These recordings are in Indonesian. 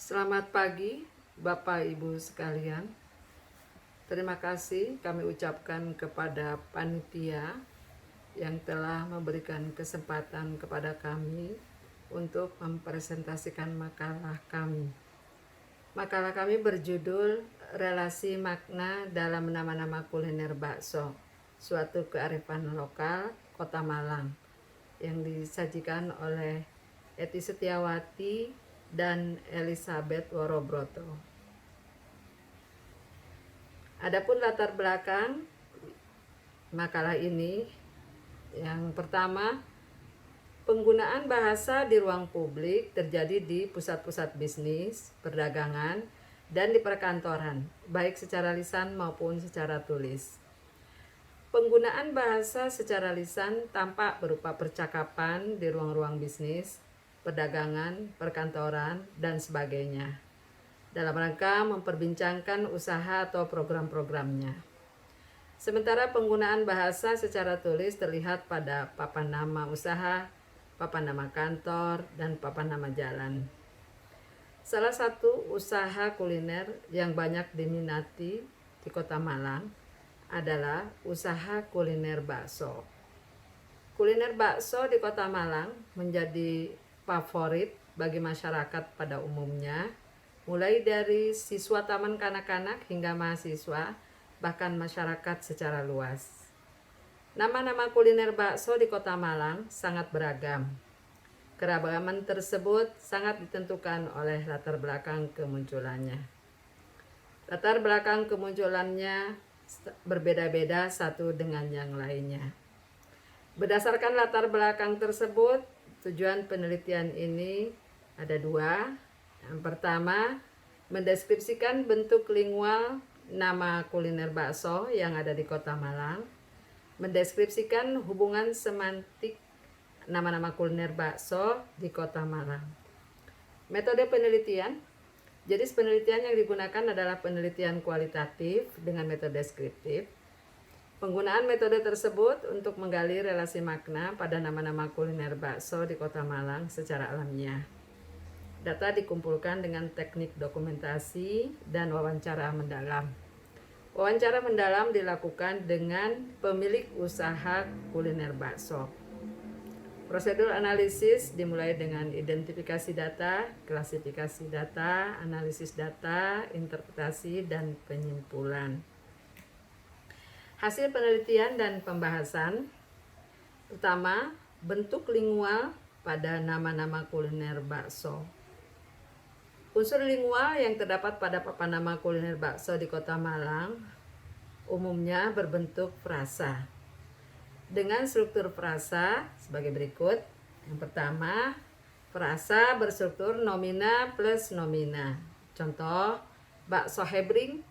Selamat pagi, Bapak Ibu sekalian. Terima kasih kami ucapkan kepada panitia yang telah memberikan kesempatan kepada kami untuk mempresentasikan makalah kami. Makalah kami berjudul Relasi Makna dalam Nama-nama Kuliner Bakso, Suatu Kearifan Lokal Kota Malang, yang disajikan oleh Eti Setiawati dan Elizabeth Worobroto. Adapun latar belakang makalah ini, yang pertama, penggunaan bahasa di ruang publik terjadi di pusat-pusat bisnis, perdagangan, dan di perkantoran, baik secara lisan maupun secara tulis. Penggunaan bahasa secara lisan tampak berupa percakapan di ruang-ruang bisnis, perdagangan, perkantoran, dan sebagainya, dalam rangka memperbincangkan usaha atau program-programnya. Sementara penggunaan bahasa secara tulis terlihat pada papan nama usaha, papan nama kantor, dan papan nama jalan. Salah satu usaha kuliner yang banyak diminati di Kota Malang adalah usaha kuliner bakso. Kuliner bakso di Kota Malang menjadi favorit bagi masyarakat pada umumnya, mulai dari siswa taman kanak-kanak hingga mahasiswa, bahkan masyarakat secara luas. Nama-nama kuliner bakso di Kota Malang sangat beragam. Keragaman tersebut sangat ditentukan oleh latar belakang kemunculannya. Latar belakang kemunculannya berbeda-beda satu dengan yang lainnya. Berdasarkan latar belakang tersebut, tujuan penelitian ini ada dua. Yang pertama, mendeskripsikan bentuk lingual nama kuliner bakso yang ada di Kota Malang, mendeskripsikan hubungan semantik nama-nama kuliner bakso di Kota Malang. Metode penelitian, jadi penelitian yang digunakan adalah penelitian kualitatif dengan metode deskriptif. Penggunaan metode tersebut untuk menggali relasi makna pada nama-nama kuliner bakso di Kota Malang secara alamiah. Data dikumpulkan dengan teknik dokumentasi dan wawancara mendalam. Wawancara mendalam dilakukan dengan pemilik usaha kuliner bakso. Prosedur analisis dimulai dengan identifikasi data, klasifikasi data, analisis data, interpretasi, dan penyimpulan. Hasil penelitian dan pembahasan. Pertama, bentuk lingual pada nama-nama kuliner bakso. Unsur lingual yang terdapat pada papan nama kuliner bakso di Kota Malang umumnya berbentuk frasa. Dengan struktur frasa sebagai berikut. Yang pertama, frasa berstruktur nomina plus nomina. Contoh, bakso hebring,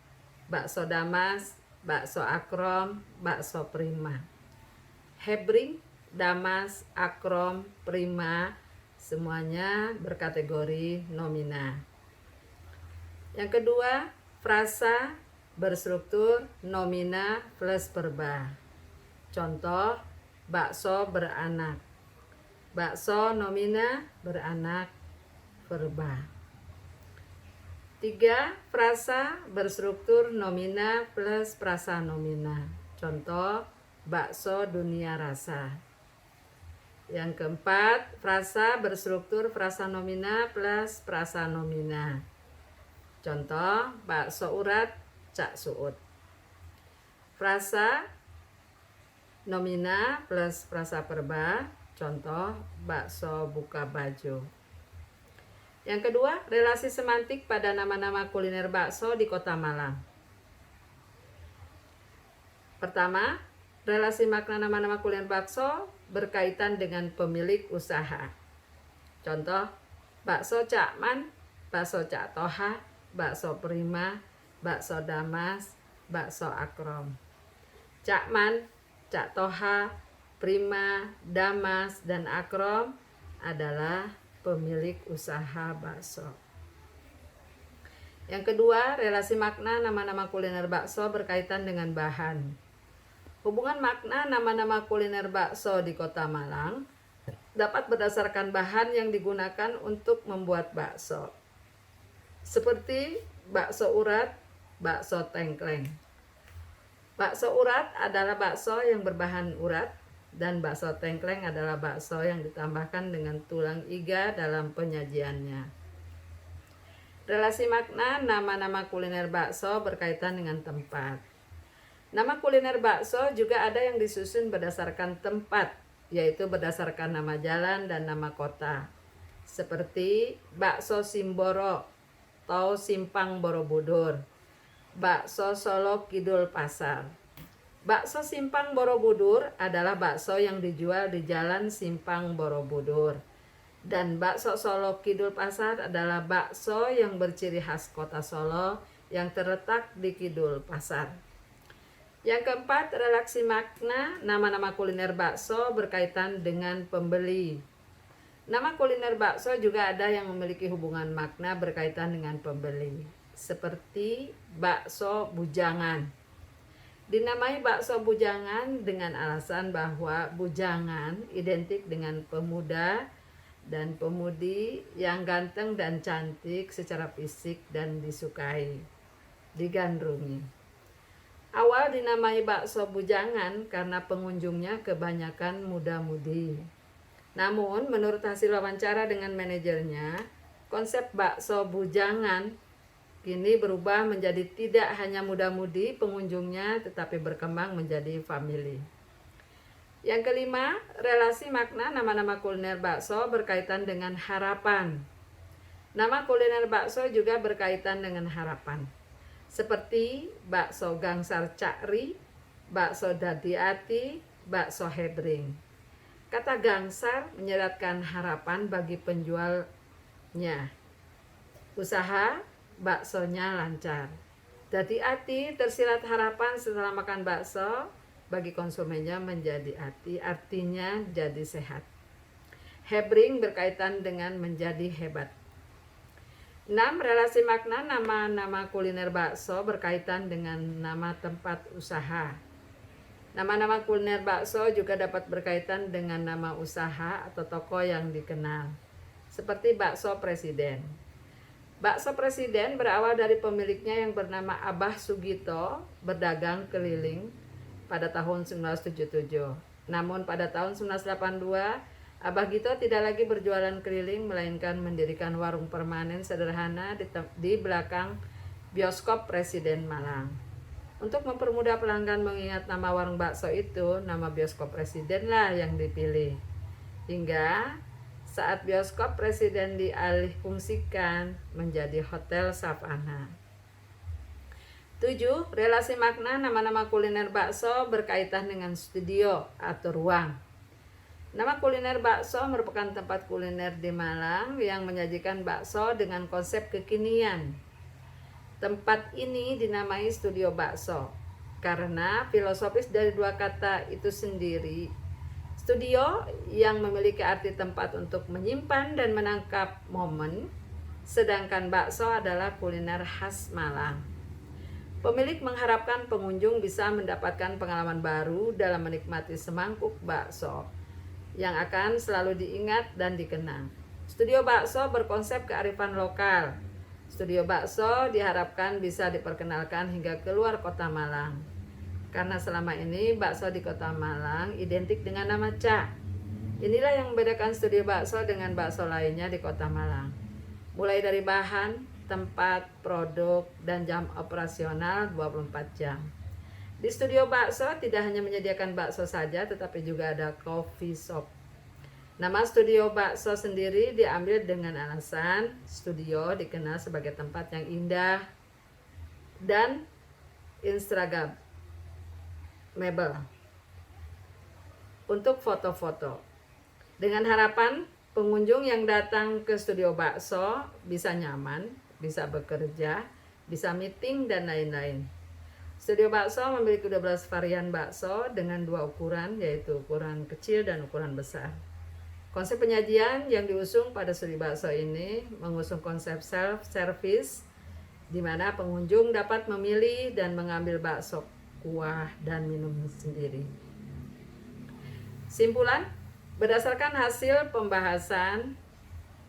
bakso damas, bakso akrom, bakso prima. Hebring, damas, akrom, prima, semuanya berkategori nomina. Yang kedua, frasa berstruktur nomina plus verba. Contoh, bakso beranak. Bakso nomina beranak verba. 3. Frasa berstruktur nomina plus frasa nomina. Contoh, bakso dunia rasa. Yang keempat, frasa berstruktur frasa nomina plus frasa nomina. Contoh, bakso urat, cak suut. Frasa nomina plus frasa verba. Contoh, bakso buka baju. Yang kedua, relasi semantik pada nama-nama kuliner bakso di Kota Malang. Pertama, relasi makna nama-nama kuliner bakso berkaitan dengan pemilik usaha. Contoh, bakso Cak Man, bakso Cak Toha, bakso Prima, bakso Damas, bakso Akrom. Cak Man, Cak Toha, Prima, Damas, dan Akrom adalah pemilik usaha bakso. Yang kedua, relasi makna nama-nama kuliner bakso berkaitan dengan bahan. Hubungan makna nama-nama kuliner bakso di Kota Malang dapat berdasarkan bahan yang digunakan untuk membuat bakso. seperti bakso urat, bakso tengkleng. Bakso urat adalah bakso yang berbahan urat dan bakso tengkleng adalah bakso yang ditambahkan dengan tulang iga dalam penyajiannya. Relasi makna nama-nama kuliner bakso berkaitan dengan tempat. Nama kuliner bakso juga ada yang disusun berdasarkan tempat, yaitu berdasarkan nama jalan dan nama kota. Seperti bakso Simboro atau Simpang Borobudur, bakso Solo Kidul Pasar. Bakso Simpang Borobudur adalah bakso yang dijual di Jalan Simpang Borobudur. Dan bakso Solo Kidul Pasar adalah bakso yang berciri khas kota Solo yang terletak di Kidul Pasar. Yang keempat, relasi makna nama-nama kuliner bakso berkaitan dengan pembeli. Nama kuliner bakso juga ada yang memiliki hubungan makna berkaitan dengan pembeli, seperti bakso bujangan. Dinamai bakso bujangan dengan alasan bahwa bujangan identik dengan pemuda dan pemudi yang ganteng dan cantik secara fisik dan disukai, digandrungi. Awal dinamai bakso bujangan karena pengunjungnya kebanyakan muda-mudi. Namun, menurut hasil wawancara dengan manajernya, konsep bakso bujangan kini berubah menjadi tidak hanya muda-mudi pengunjungnya, tetapi berkembang menjadi family. Yang kelima, relasi makna nama-nama kuliner bakso berkaitan dengan harapan. Nama kuliner bakso juga berkaitan dengan harapan. Seperti bakso Gangsar Cakri, bakso Dadi Ati, bakso Hebring. Kata gangsar menyeratkan harapan bagi penjualnya. Usaha baksonya lancar. Dadi ati tersirat harapan setelah makan bakso, bagi konsumennya menjadi ati, artinya jadi sehat. Hebring berkaitan dengan menjadi hebat. 6. Relasi makna nama-nama kuliner bakso berkaitan dengan nama tempat usaha. Nama-nama kuliner bakso juga dapat berkaitan dengan nama usaha atau toko yang dikenal, seperti bakso Presiden. Bakso Presiden berawal dari pemiliknya yang bernama Abah Sugito berdagang keliling pada tahun 1977. Namun pada tahun 1982, Abah Gito tidak lagi berjualan keliling, melainkan mendirikan warung permanen sederhana di belakang bioskop Presiden Malang. Untuk mempermudah pelanggan mengingat nama warung bakso itu, nama bioskop Presiden lah yang dipilih. Hingga saat bioskop Presiden dialihfungsikan menjadi Hotel Savana. 7. Relasi makna nama-nama kuliner bakso berkaitan dengan studio atau ruang. Nama kuliner bakso merupakan tempat kuliner di Malang yang menyajikan bakso dengan konsep kekinian. Tempat ini dinamai studio bakso karena filosofis dari dua kata itu sendiri. Studio yang memiliki arti tempat untuk menyimpan dan menangkap momen, sedangkan bakso adalah kuliner khas Malang. Pemilik mengharapkan pengunjung bisa mendapatkan pengalaman baru dalam menikmati semangkuk bakso yang akan selalu diingat dan dikenang. Studio bakso berkonsep kearifan lokal. Studio bakso diharapkan bisa diperkenalkan hingga keluar kota Malang. Karena selama ini bakso di kota Malang identik dengan nama Ca. Inilah yang membedakan studio bakso dengan bakso lainnya di kota Malang. Mulai dari bahan, tempat, produk, dan jam operasional 24 jam. Di studio bakso tidak hanya menyediakan bakso saja, tetapi juga ada coffee shop. Nama studio bakso sendiri diambil dengan alasan studio dikenal sebagai tempat yang indah dan instagramable untuk foto-foto. Dengan harapan pengunjung yang datang ke studio bakso bisa nyaman, bisa bekerja, bisa meeting, dan lain-lain. Studio bakso memiliki 12 varian bakso dengan 2 ukuran, yaitu ukuran kecil dan ukuran besar. Konsep penyajian yang diusung pada studio bakso ini mengusung konsep self-service, di mana pengunjung dapat memilih dan mengambil bakso, kuah, dan minum sendiri. Simpulan, berdasarkan hasil pembahasan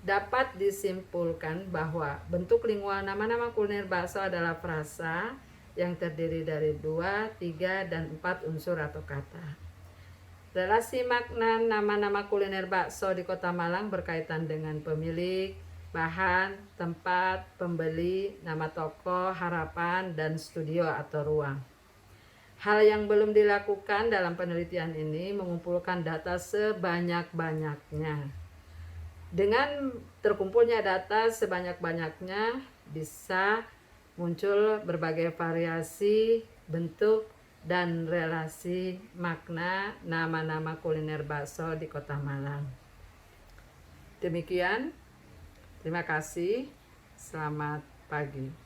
dapat disimpulkan bahwa bentuk lingual nama-nama kuliner bakso adalah frasa yang terdiri dari 2, 3, dan 4 unsur atau kata. Relasi makna nama-nama kuliner bakso di Kota Malang berkaitan dengan pemilik, bahan, tempat, pembeli, nama toko, harapan, dan studio atau ruang. Hal yang belum dilakukan dalam penelitian ini mengumpulkan data sebanyak-banyaknya. Dengan terkumpulnya data sebanyak-banyaknya bisa muncul berbagai variasi, bentuk, dan relasi makna nama-nama kuliner bakso di Kota Malang. Demikian, terima kasih, selamat pagi.